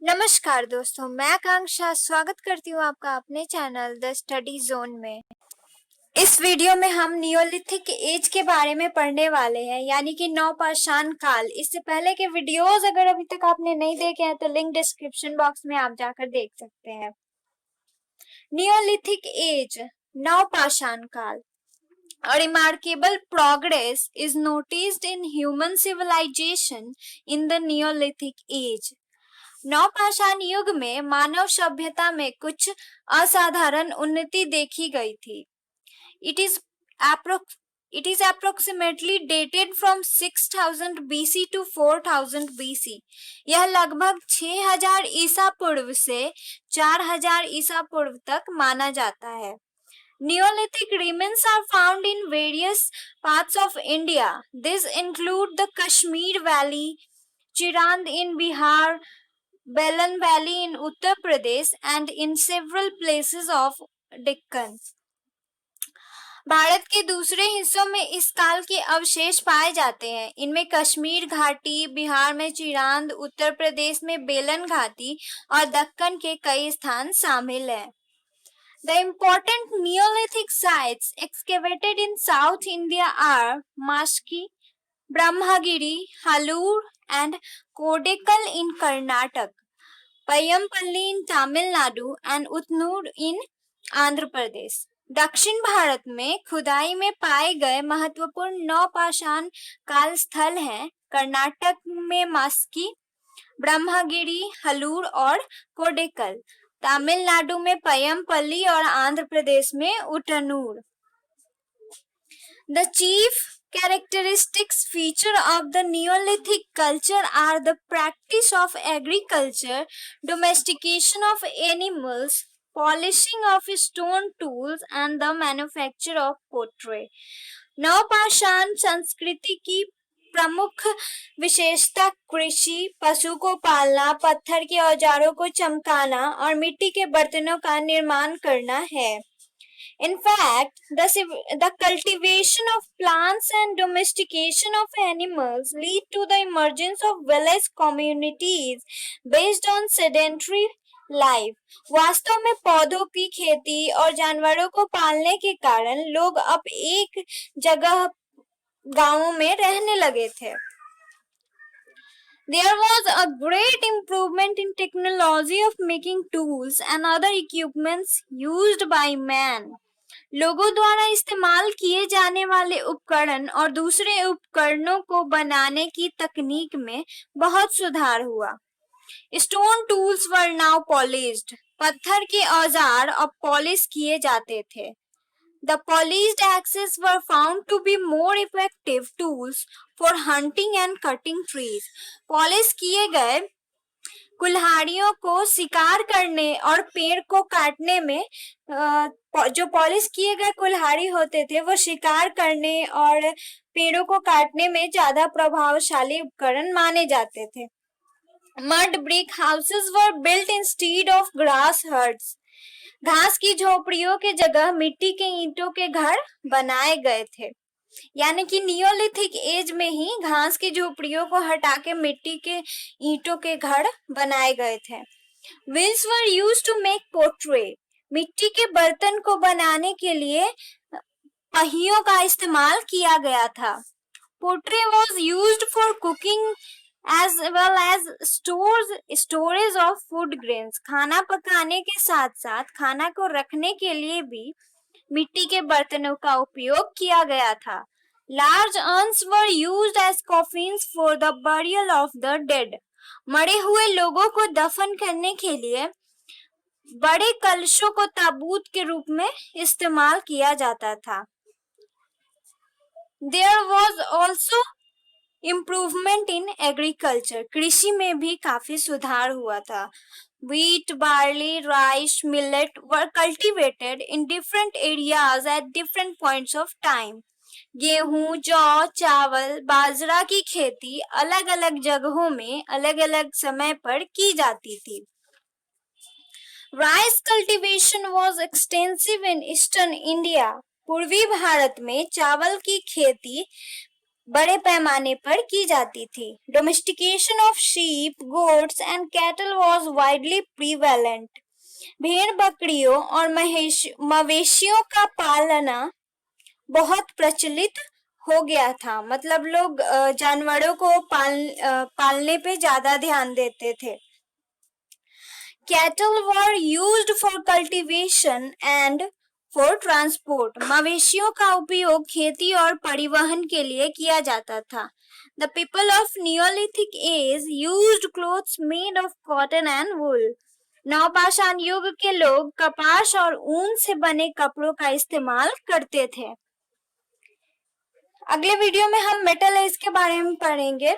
नमस्कार दोस्तों, मैं आकांक्षा स्वागत करती हूँ आपका अपने चैनल द स्टडी जोन में। इस वीडियो में हम नियोलिथिक एज के बारे में पढ़ने वाले हैं, यानी कि नवपाषाण काल। इससे पहले के वीडियोस अगर अभी तक आपने नहीं देखे हैं तो लिंक डिस्क्रिप्शन बॉक्स में आप जाकर देख सकते हैं। नियोलिथिक एज, नवपाषाण काल। A remarkable progress is noticed in human civilization in the Neolithic age. नवपाषाण युग में मानव सभ्यता में कुछ असाधारण उन्नति देखी गई थी। It is approximately dated from 6000 BC to 4000 BC. यह लगभग 6000 ईसा पूर्व से 4000 ईसा पूर्व तक माना जाता है। Neolithic remains are found in various parts of India. These include the Kashmir Valley, Chirand in Bihar, Belan Valley in Uttar Pradesh and in several places of Deccan. Bharat के दूसरे हिस्सों में इस काल के अवशेष पाए जाते हैं। इनमें कश्मीर घाटी, बिहार में चिरांद, उत्तर प्रदेश में बेलन घाटी और दक्कन के कई स्थान शामिल हैं। The important Neolithic sites excavated in South India are Maski, Brahmagiri, Halur and Kodekal in Karnataka, Payampalli in Tamil Nadu and Utnur in Andhra Pradesh. दक्षिण भारत में खुदाई में पाए गए महत्वपूर्ण नवपाषाण काल स्थल हैं कर्नाटक में मास्की, ब्रह्मगिरी, हलूर और कोडेकल, तमिलनाडु में पयमपल्ली और आंध्र प्रदेश में Utnoor. The chief characteristics feature of the Neolithic culture are the practice of agriculture, domestication of animals, polishing of stone tools and the manufacture of pottery. नवपाषाण संस्कृति की प्रमुख विशेषता कृषि, पशु को पालना, पत्थर के औजारों को चमकाना और मिट्टी के बर्तनों का निर्माण करना है। In fact, the cultivation of plants and domestication of animals lead to the emergence of village communities based on sedentary life. वास्तव में पौधों की खेती और जानवरों को पालने के कारण लोग अब एक जगह गांवों में रहने लगे थे। There was a great improvement in technology of making tools and other equipments used by man. लोगों द्वारा इस्तेमाल किए जाने वाले उपकरण और दूसरे उपकरणों को बनाने की तकनीक में बहुत सुधार हुआ। Stone tools were now polished. पत्थर के औजार अब पॉलिश किए जाते थे। The polished axes were found to be more effective tools for hunting and cutting trees. Polish किए गए कुल्हाड़ियों को शिकार करने और पेड़ को काटने में जो पॉलिश किए गए कुल्हाड़ी होते थे वो शिकार करने और पेड़ों को काटने में ज्यादा प्रभावशाली उपकरण माने जाते थे। Mud brick houses were built instead of grass huts. घास की झोपड़ियों के जगह मिट्टी के ईंटों के घर बनाए गए थे। यानी कि नियोलिथिक एज में ही घास की झोपड़ियों को हटा के मिट्टी के ईंटों के घर बनाए गए थे। Wheels were used to make pottery. मिट्टी के बर्तन को बनाने के लिए पहियों का इस्तेमाल किया गया था। Pottery was used for cooking as well as storage of food grains. खाना पकाने के साथ साथ खाना को रखने के लिए भी मिट्टी के बर्तनों का उपयोग किया गया था। Large urns were used as coffins for the burial of the dead. मरे हुए लोगों को दफन करने के लिए बड़े कलशों को ताबूत के रूप में इस्तेमाल किया जाता था। There was also improvement in agriculture. कृषि में भी काफी सुधार हुआ था। Wheat, barley, rice, millet were cultivated in different areas at different points of time. गेहूं, जौ, चावल, बाजरा की खेती अलग अलग जगहों में अलग अलग समय पर की जाती थी। Rice cultivation was extensive in eastern India. पूर्वी भारत में चावल की खेती बड़े पैमाने पर की जाती थी। Domestication of sheep, goats and cattle was widely prevalent. भेड़ बकरियों और मवेशियों का पालना बहुत प्रचलित हो गया था। मतलब लोग जानवरों को पालने पे ज्यादा ध्यान देते थे। Cattle were used for cultivation and for transport. मवेशियों का उपयोग खेती और परिवहन के लिए किया जाता था। The people of Neolithic age used clothes made of cotton and wool. नवपाषाण युग के लोग कपास और ऊन से बने कपड़ों का इस्तेमाल करते थे। अगले वीडियो में हम मेटल एज के बारे में पढ़ेंगे।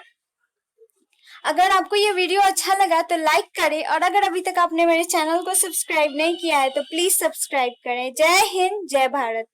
अगर आपको ये वीडियो अच्छा लगा तो लाइक करें, और अगर अभी तक आपने मेरे चैनल को सब्सक्राइब नहीं किया है तो प्लीज सब्सक्राइब करें। जय हिंद, जय भारत।